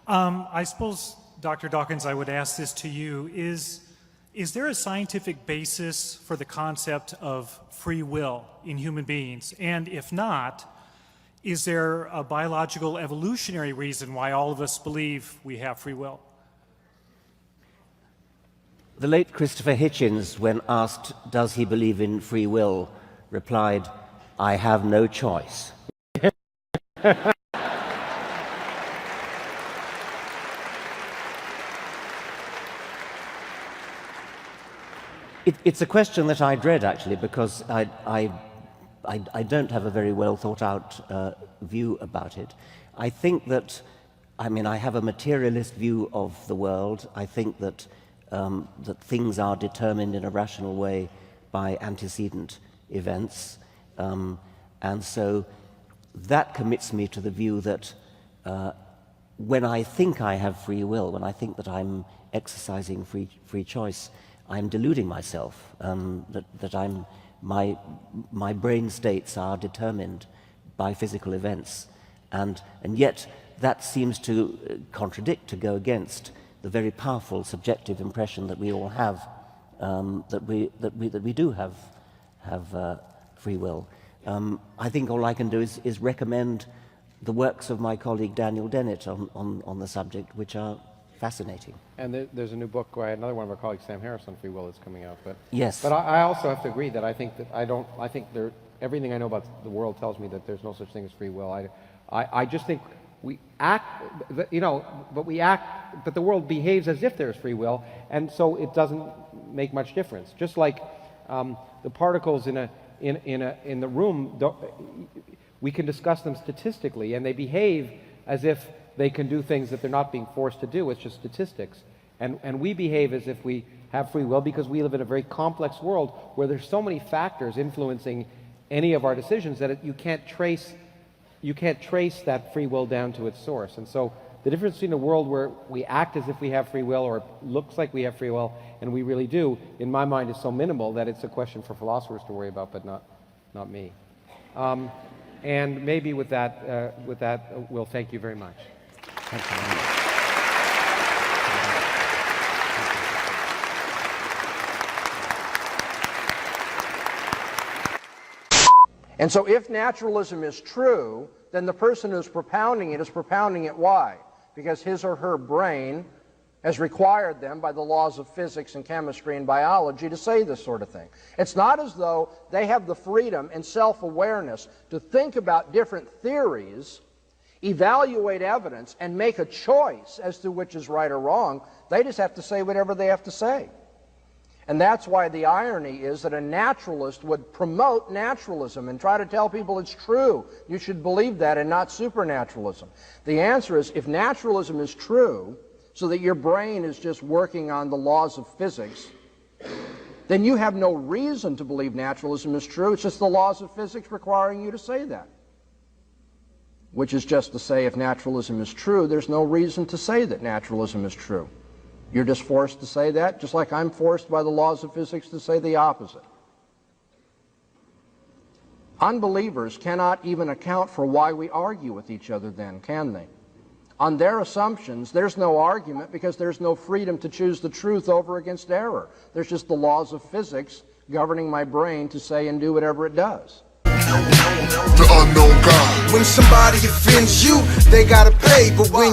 I suppose, Dr. Dawkins, I would ask this to you. Is there a scientific basis for the concept of free will in human beings? And if not, is there a biological evolutionary reason why all of us believe we have free will? The late Christopher Hitchens, when asked, does he believe in free will, replied, I have no choice. It's a question that I dread, actually, because I don't have a very well thought out view about it. I think that, I have a materialist view of the world. I think that that things are determined in a rational way by antecedent events. And so that commits me to the view that when I think I have free will, when I think that I'm exercising free choice, I'm deluding myself, that my brain states are determined by physical events. And yet that seems to contradict, to go against the very powerful subjective impression that we all have, that we do have free will. I think all I can do is recommend the works of my colleague Daniel Dennett on the subject, which are fascinating. And there's a new book by another one of our colleagues, Sam Harris, on free will that's coming out. But yes. But I also have to agree that I think everything I know about the world tells me that there's no such thing as free will. I just think we act, but the world behaves as if there's free will, and so it doesn't make much difference. Just like the particles in the room, we can discuss them statistically, and they behave as if they can do things that they're not being forced to do. It's just statistics. And we behave as if we have free will because we live in a very complex world where there's so many factors influencing any of our decisions that you can't trace that free will down to its source. And so the difference between a world where we act as if we have free will, or it looks like we have free will, and we really do, in my mind, is so minimal that it's a question for philosophers to worry about, but not me. And maybe with that, we'll thank you very much. Thank you very much. And so if naturalism is true, then the person who's propounding it why? Because his or her brain has required them by the laws of physics and chemistry and biology to say this sort of thing. It's not as though they have the freedom and self-awareness to think about different theories, evaluate evidence, and make a choice as to which is right or wrong. They just have to say whatever they have to say. And that's why the irony is that a naturalist would promote naturalism and try to tell people it's true. You should believe that and not supernaturalism. The answer is, if naturalism is true, so that your brain is just working on the laws of physics, then you have no reason to believe naturalism is true. It's just the laws of physics requiring you to say that. Which is just to say, if naturalism is true, there's no reason to say that naturalism is true. You're just forced to say that, just like I'm forced by the laws of physics to say the opposite. Unbelievers cannot even account for why we argue with each other then, can they? On their assumptions, there's no argument because there's no freedom to choose the truth over against error. There's just the laws of physics governing my brain to say and do whatever it does. The unknown God. When somebody offends you, they gotta pay, but when